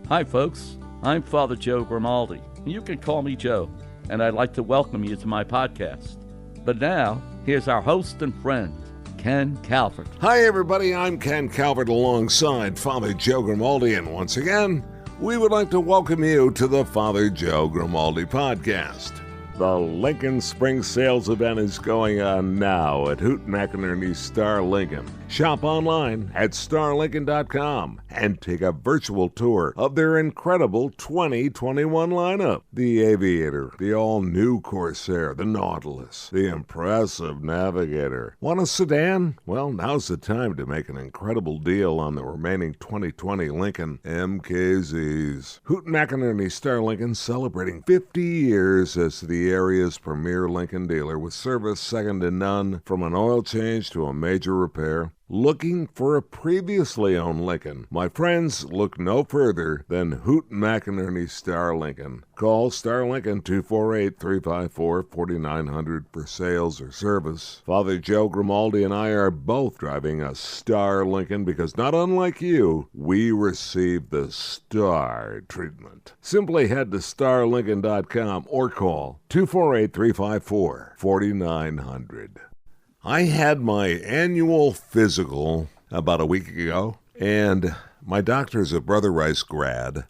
Hi, folks. I'm Father Joe Grimaldi. You can call me Joe, and I'd like to welcome you to my podcast. But now, here's our host and friend, Ken Calvert. Hi, everybody. I'm Ken Calvert alongside Father Joe Grimaldi, and once again, we would like to welcome you to the Father Joe Grimaldi podcast. The Lincoln Spring Sales event is going on now at Hoot McInerney Star Lincoln. Shop online at starlincoln.com and take a virtual tour of their incredible 2021 lineup. The Aviator, the all-new Corsair, the Nautilus, the impressive Navigator. Want a sedan? Well, now's the time to make an incredible deal on the remaining 2020 Lincoln MKZs. Hoot McInerney Star Lincoln celebrating 50 years as the area's premier Lincoln dealer with service second to none, from an oil change to a major repair. Looking for a previously owned Lincoln? My friends, look no further than Hoot McInerney Star Lincoln. Call Star Lincoln 248-354-4900 for sales or service. Father Joe Grimaldi and I are both driving a Star Lincoln because, not unlike you, we receive the Star treatment. Simply head to starlincoln.com or call 248-354-4900. I had my annual physical about a week ago, and my doctor's a Brother Rice grad,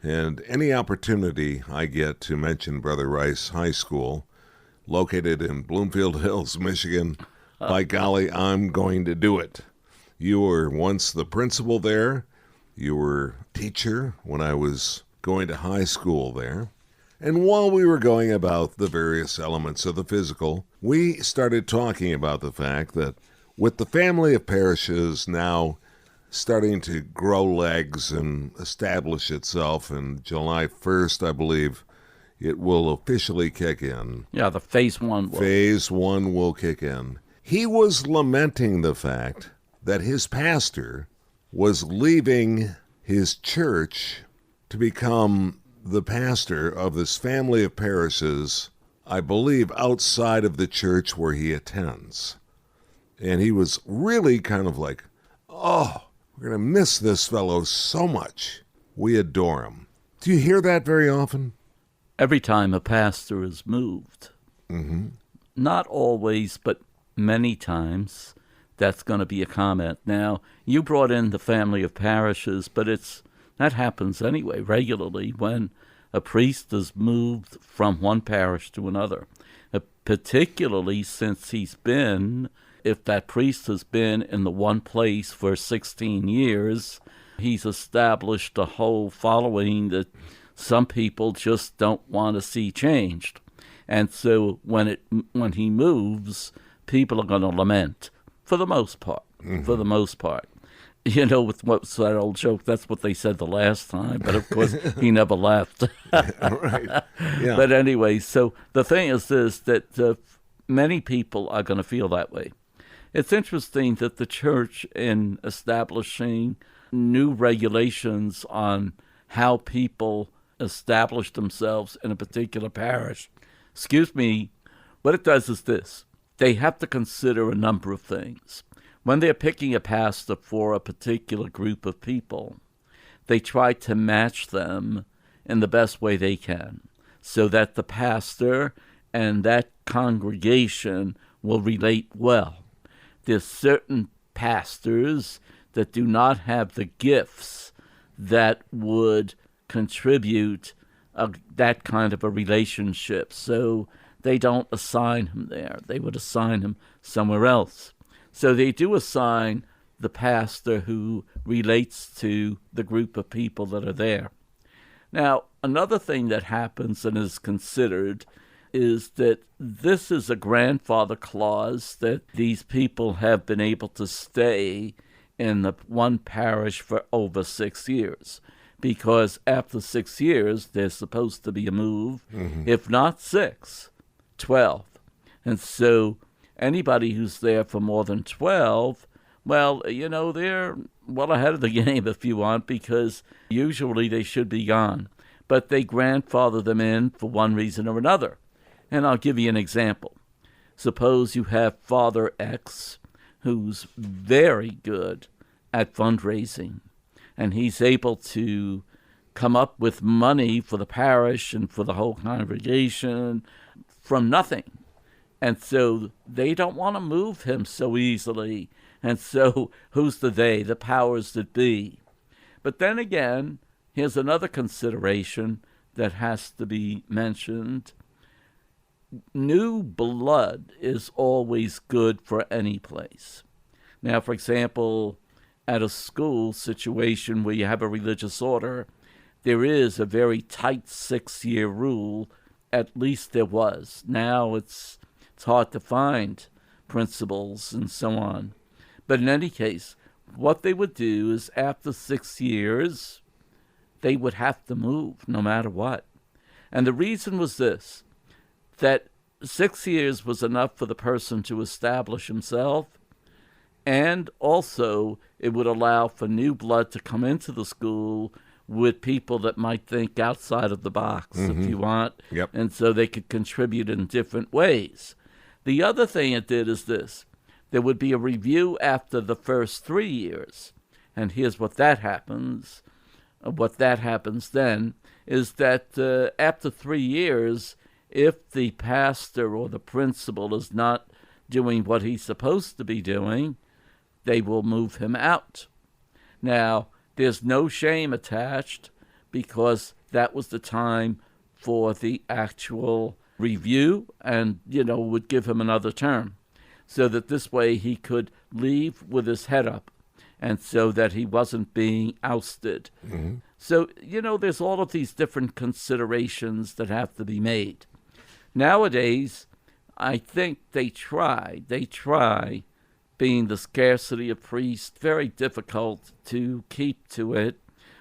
and any opportunity I get to mention Brother Rice High School, located in Bloomfield Hills, Michigan, by golly, I'm going to do it. You were once the principal there. You were teacher when I was going to high school there. And while we were going about the various elements of the physical, we started talking about the fact that with the family of parishes now starting to grow legs and establish itself, and July 1st, I believe, it will officially kick in. Yeah, the phase one will. Phase one will kick in. He was lamenting the fact that his pastor was leaving his church to become the pastor of this family of parishes, I believe, outside of the church where he attends. And he was really kind of like, oh, we're going to miss this fellow so much. We adore him. Do you hear that very often? Every time a pastor is moved. Mm-hmm. Not always, but many times, that's going to be a comment. Now, you brought in the family of parishes, but that happens anyway, regularly, when a priest is moved from one parish to another. Particularly since if that priest has been in the one place for 16 years, he's established a whole following that some people just don't want to see changed. And so when he moves, people are going to lament, for the most part. Mm-hmm. For the most part. You know, with what's that old joke, that's what they said the last time, but of course he never left. Right. Yeah. But anyway, so the thing is this, that many people are going to feel that way. It's interesting that the church, in establishing new regulations on how people establish themselves in a particular parish, what it does is this. They have to consider a number of things. When they're picking a pastor for a particular group of people, they try to match them in the best way they can so that the pastor and that congregation will relate well. There's certain pastors that do not have the gifts that would contribute that kind of a relationship, so they don't assign him there. They would assign him somewhere else. So they do assign the pastor who relates to the group of people that are there. Now, another thing that happens and is considered is that this is a grandfather clause, that these people have been able to stay in the one parish for over 6 years. Because after 6 years, there's supposed to be a move. Mm-hmm. If not 6, 12. And so anybody who's there for more than 12, well, you know, they're well ahead of the game, if you want, because usually they should be gone. But they grandfather them in for one reason or another. And I'll give you an example. Suppose you have Father X, who's very good at fundraising, and he's able to come up with money for the parish and for the whole congregation from nothing. And so they don't want to move him so easily. And so who's the they? The powers that be. But then again, here's another consideration that has to be mentioned. New blood is always good for any place. Now, for example, at a school situation where you have a religious order, there is a very tight 6-year rule. At least there was. Now it's hard to find principals and so on. But in any case, what they would do is after 6 years, they would have to move no matter what. And the reason was this, that 6 years was enough for the person to establish himself, and also it would allow for new blood to come into the school with people that might think outside of the box, if you want. Yep. And so they could contribute in different ways. The other thing it did is this. There would be a review after the first 3 years. And here's what that happens. What that happens then is that after 3 years, if the pastor or the principal is not doing what he's supposed to be doing, they will move him out. Now, there's no shame attached because that was the time for the actual review and, would give him another term so that this way he could leave with his head up and so that he wasn't being ousted. Mm-hmm. So, there's all of these different considerations that have to be made. Nowadays, I think they try, being the scarcity of priests, very difficult to keep to it,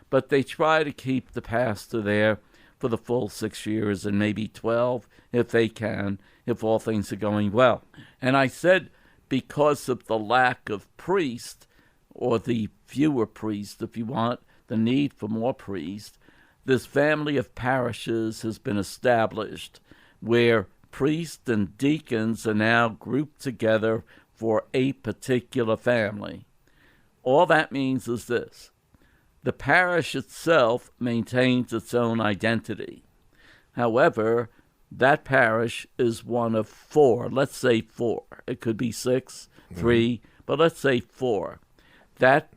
but they try to keep the pastor there for the full 6 years and maybe 12 if they can, if all things are going well. And I said because of the lack of priests, or the fewer priests, if you want, the need for more priests, this family of parishes has been established where priests and deacons are now grouped together for a particular family. All that means is this. The parish itself maintains its own identity. However, that parish is one of 4. Let's say 4. It could be 6, 3, but let's say 4. That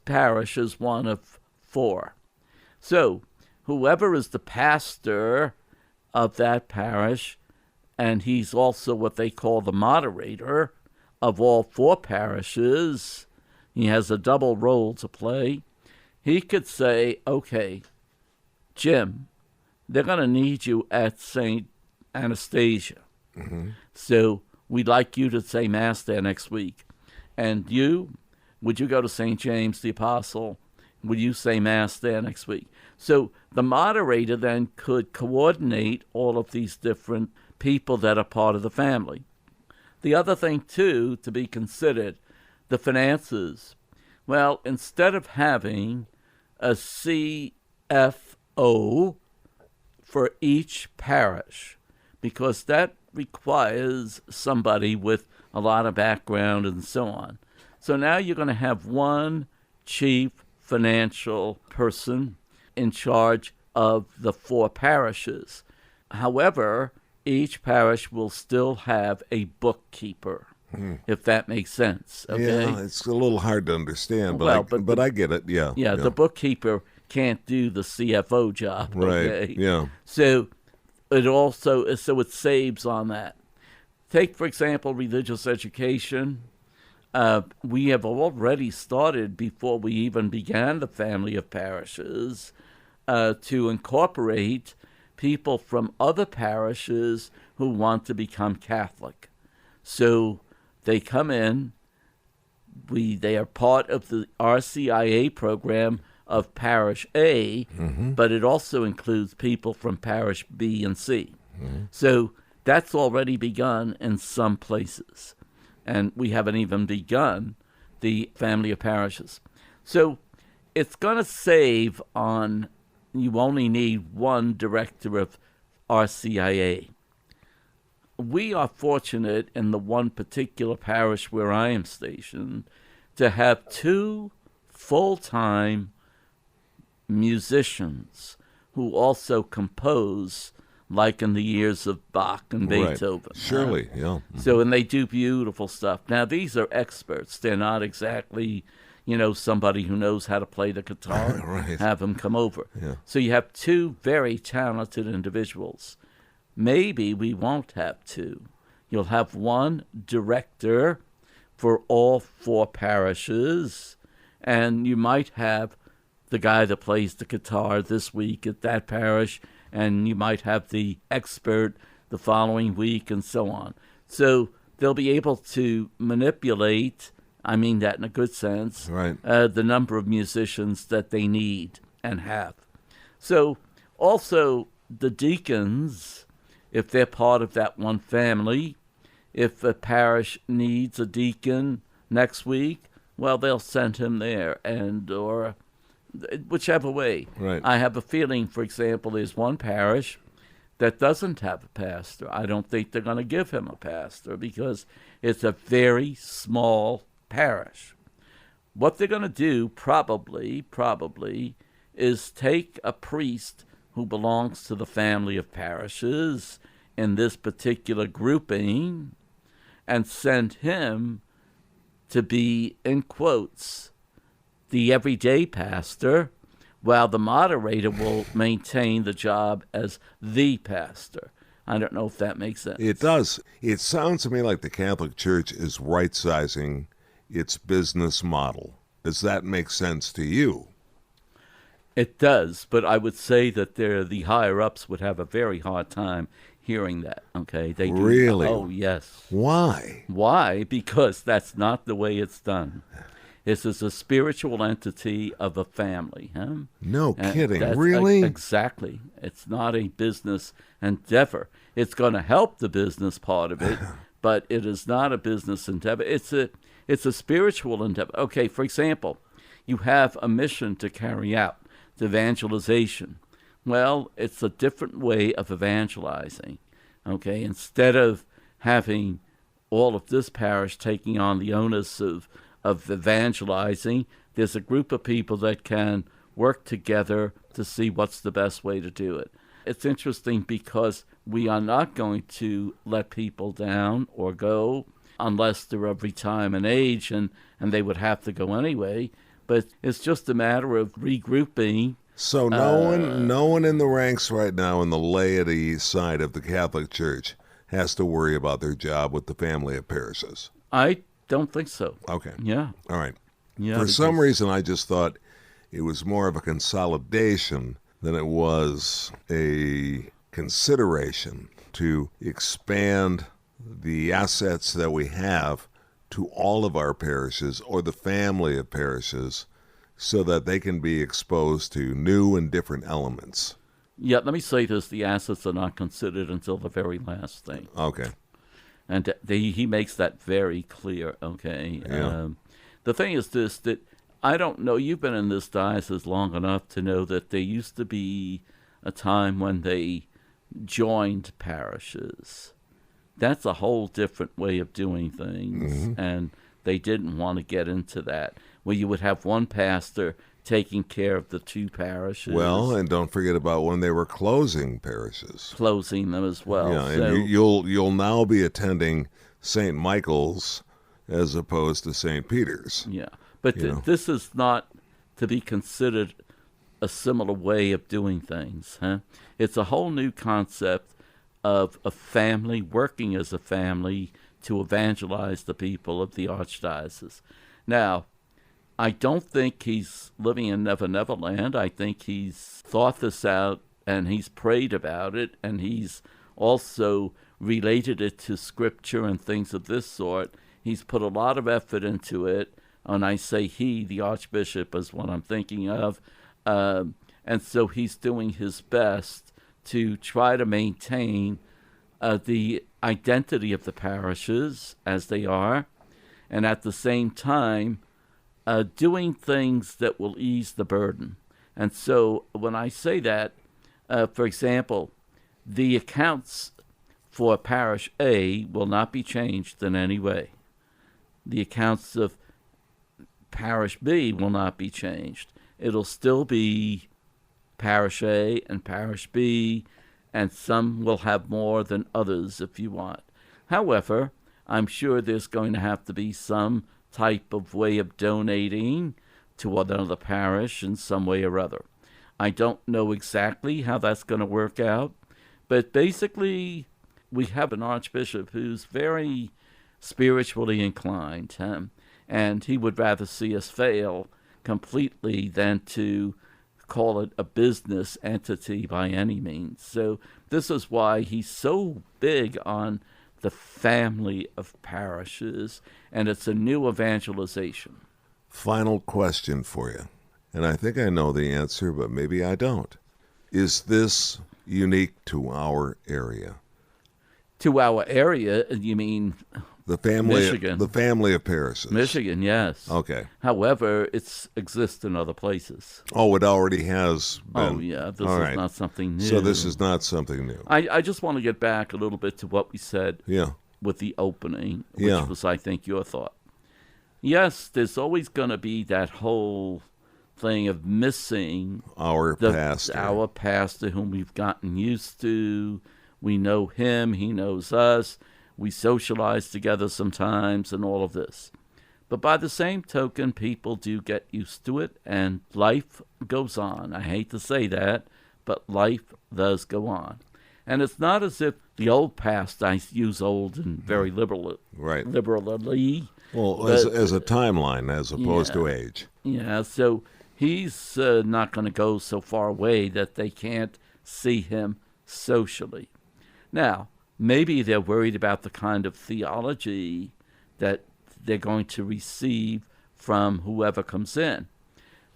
parish is one of 4. So, whoever is the pastor of that parish, and he's also what they call the moderator of all 4 parishes, he has a double role to play. He could say, okay, Jim, they're going to need you at St. Anastasia. Mm-hmm. So we'd like you to say Mass there next week. And you, would you go to St. James the Apostle? Would you say Mass there next week? So the moderator then could coordinate all of these different people that are part of the family. The other thing, too, to be considered, the finances. Well, instead of having a CFO for each parish, because that requires somebody with a lot of background and so on. So now you're going to have one chief financial person in charge of the 4 parishes. However, each parish will still have a bookkeeper, if that makes sense. Okay? Yeah, it's a little hard to understand, but I get it. Yeah, yeah. The bookkeeper can't do the CFO job. Right. Okay? Yeah. So it saves on that. Take, for example, religious education. We have already started, before we even began the family of parishes, to incorporate people from other parishes who want to become Catholic. So they come in, they are part of the RCIA program of Parish A, but it also includes people from Parish B and C. Mm-hmm. So that's already begun in some places. And we haven't even begun the family of parishes. So it's going to save on, you only need one director of RCIA. We are fortunate in the one particular parish where I am stationed to have 2 full-time musicians who also compose, like in the years of Bach and Beethoven. Right. Surely, yeah. Mm-hmm. So, and they do beautiful stuff. Now, these are experts. They're not exactly, somebody who knows how to play the guitar. Right. Have them come over. Yeah. So you have two very talented individuals. Maybe we won't have two. You'll have one director for all 4 parishes, and you might have the guy that plays the guitar this week at that parish, and you might have the expert the following week, and so on. So they'll be able to manipulate, I mean that in a good sense, right, the number of musicians that they need and have. So also the deacons, if they're part of that one family, if a parish needs a deacon next week, well, they'll send him there, or whichever way. Right. I have a feeling, for example, there's one parish that doesn't have a pastor. I don't think they're going to give him a pastor because it's a very small parish. What they're going to do probably, is take a priest who belongs to the family of parishes in this particular grouping and send him to be, in quotes, the everyday pastor, while the moderator will maintain the job as the pastor. I don't know if that makes sense. It does. It sounds to me like the Catholic Church is right-sizing its business model. Does that make sense to you? It does, but I would say that the higher-ups would have a very hard time hearing that, okay? They do. Really? Oh, yes. Why? Why? Because that's not the way it's done. This is a spiritual entity of a family. Huh? No kidding. Really? Exactly. It's not a business endeavor. It's going to help the business part of it, but it is not a business endeavor. It's a spiritual endeavor. Okay, for example, you have a mission to carry out, the evangelization. Well, it's a different way of evangelizing. Okay, instead of having all of this parish taking on the onus of evangelizing, there's a group of people that can work together to see what's the best way to do it. It's interesting because we are not going to let people down or go unless they're of retirement age, and they would have to go anyway. But it's just a matter of regrouping. So no one in the ranks right now in the laity side of the Catholic Church has to worry about their job with the family of parishes. I don't think so. Okay. Yeah. All right. Yeah. For some reason, I just thought it was more of a consolidation than it was a consideration to expand the assets that we have to all of our parishes or the family of parishes so that they can be exposed to new and different elements. Yeah, let me say this. The assets are not considered until the very last thing. Okay. And he makes that very clear, okay? Yeah. The thing is this, that I don't know, you've been in this diocese long enough to know that there used to be a time when they joined parishes. That's a whole different way of doing things, and they didn't want to get into that, where you would have one pastor taking care of the 2 parishes. Well, and don't forget about when they were closing parishes. Closing them as well. Yeah, and so, you'll now be attending St. Michael's as opposed to St. Peter's. Yeah, but this is not to be considered a similar way of doing things. Huh? It's a whole new concept of a family working as a family to evangelize the people of the archdiocese. Now, I don't think he's living in Never Never Land. I think he's thought this out and he's prayed about it, and he's also related it to scripture and things of this sort. He's put a lot of effort into it, and I say he, the archbishop, is what I'm thinking of. And so he's doing his best to try to maintain the identity of the parishes as they are, and at the same time doing things that will ease the burden. And so when I say that, for example, the accounts for parish A will not be changed in any way. The accounts of parish B will not be changed. It'll still be parish A and parish B, and some will have more than others if you want. However, I'm sure there's going to have to be some type of way of donating to another parish in some way or other. I don't know exactly how that's going to work out, but basically we have an archbishop who's very spiritually inclined, and he would rather see us fail completely than to call it a business entity by any means. So this is why he's so big on the family of parishes, and it's a new evangelization. Final question for you, and I think I know the answer, but maybe I don't. Is this unique to our area? To our area, you mean the family, Michigan? The family of parishes. Michigan, yes. Okay. However, it exists in other places. Oh, it already has been. Oh, yeah. This is not something new. So this is not something new. I just want to get back a little bit to what we said with the opening, which was, I think, your thought. Yes, there's always going to be that whole thing of missing our pastor whom we've gotten used to. We know him, he knows us. We socialize together sometimes and all of this. But by the same token, people do get used to it, and life goes on. I hate to say that, but life does go on. And it's not as if the old pastor, I use old and very liberally. Well, as a timeline as opposed to age. Yeah, so he's not going to go so far away that they can't see him socially. Now, maybe they're worried about the kind of theology that they're going to receive from whoever comes in.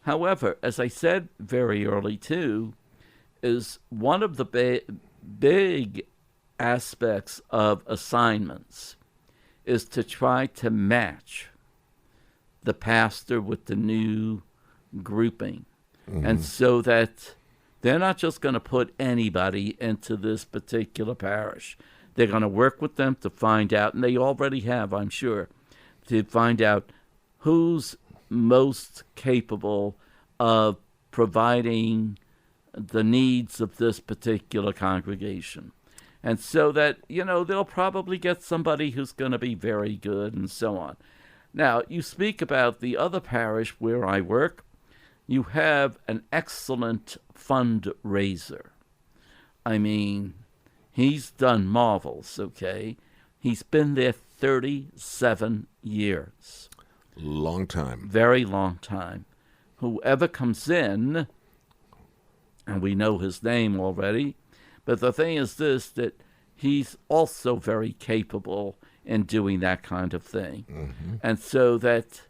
However, as I said very early too, is one of the big aspects of assignments is to try to match the pastor with the new grouping. Mm-hmm. And so that they're not just going to put anybody into this particular parish. They're going to work with them to find out, and they already have, I'm sure, to find out who's most capable of providing the needs of this particular congregation. And so that, they'll probably get somebody who's going to be very good and so on. Now, you speak about the other parish where I work. You have an excellent fundraiser. I mean, he's done marvels, okay? He's been there 37 years. Long time. Very long time. Whoever comes in, and we know his name already, but the thing is this, that he's also very capable in doing that kind of thing. Mm-hmm. And so that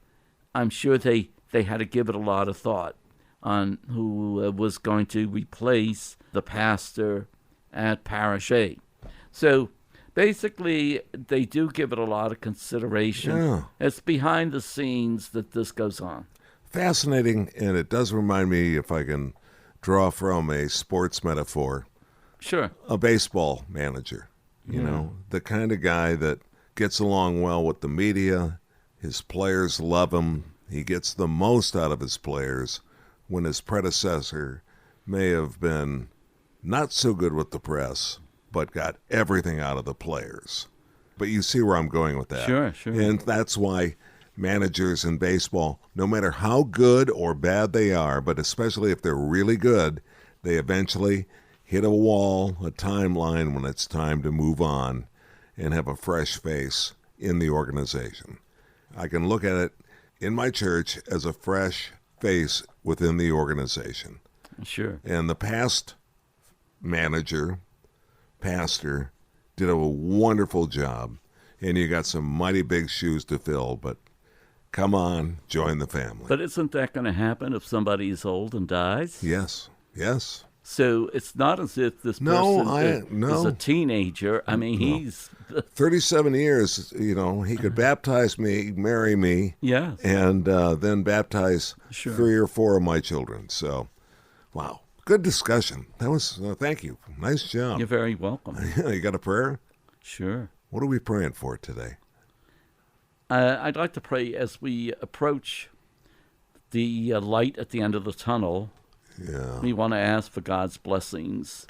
I'm sure they had to give it a lot of thought on who was going to replace the pastor at parish A. So basically, they do give it a lot of consideration. Yeah. It's behind the scenes that this goes on. Fascinating, and it does remind me, if I can draw from a sports metaphor, sure, a baseball manager. You know, the kind of guy that gets along well with the media. His players love him. He gets the most out of his players when his predecessor may have been not so good with the press, but got everything out of the players. But you see where I'm going with that. Sure. And that's why managers in baseball, no matter how good or bad they are, but especially if they're really good, they eventually hit a wall, a timeline when it's time to move on and have a fresh face in the organization. I can look at it in my church as a fresh face within the organization. Sure. And the past pastor, did a wonderful job, and you got some mighty big shoes to fill, but come on, join the family. But isn't that going to happen if somebody is old and dies? Yes. So it's not as if this person is a teenager. I mean, he's 37 years, he could baptize me, marry me, yes, and then baptize 3 or 4 of my children. So, wow. Good discussion. That was, thank you. Nice job. You're very welcome. You got a prayer? Sure. What are we praying for today? I'd like to pray as we approach the light at the end of the tunnel. Yeah. We want to ask for God's blessings,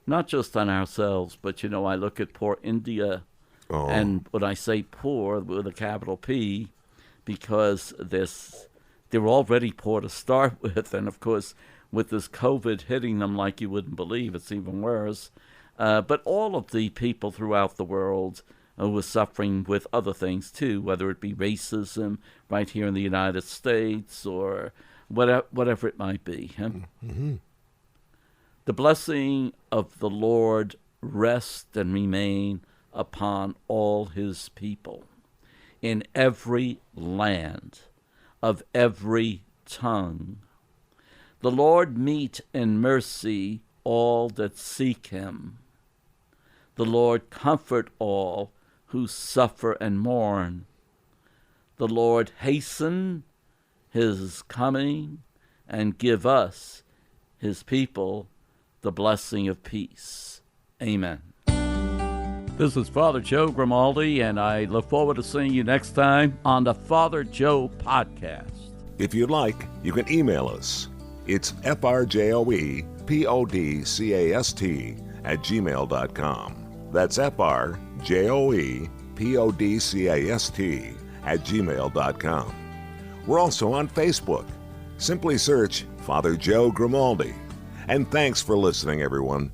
not just on ourselves, but, I look at poor India, and when I say poor with a capital P, because they're already poor to start with, and of course, with this COVID hitting them like you wouldn't believe, it's even worse. But all of the people throughout the world who are suffering with other things too, whether it be racism right here in the United States or whatever it might be. Mm-hmm. The blessing of the Lord rest and remain upon all his people in every land, of every tongue. The Lord meet in mercy all that seek him. The Lord comfort all who suffer and mourn. The Lord hasten his coming and give us, his people, the blessing of peace. Amen. This is Father Joe Grimaldi, and I look forward to seeing you next time on the Father Joe Podcast. If you'd like, you can email us. It's frjoepodcast@gmail.com. That's frjoepodcast@gmail.com. We're also on Facebook. Simply search Father Joe Grimaldi. And thanks for listening, everyone.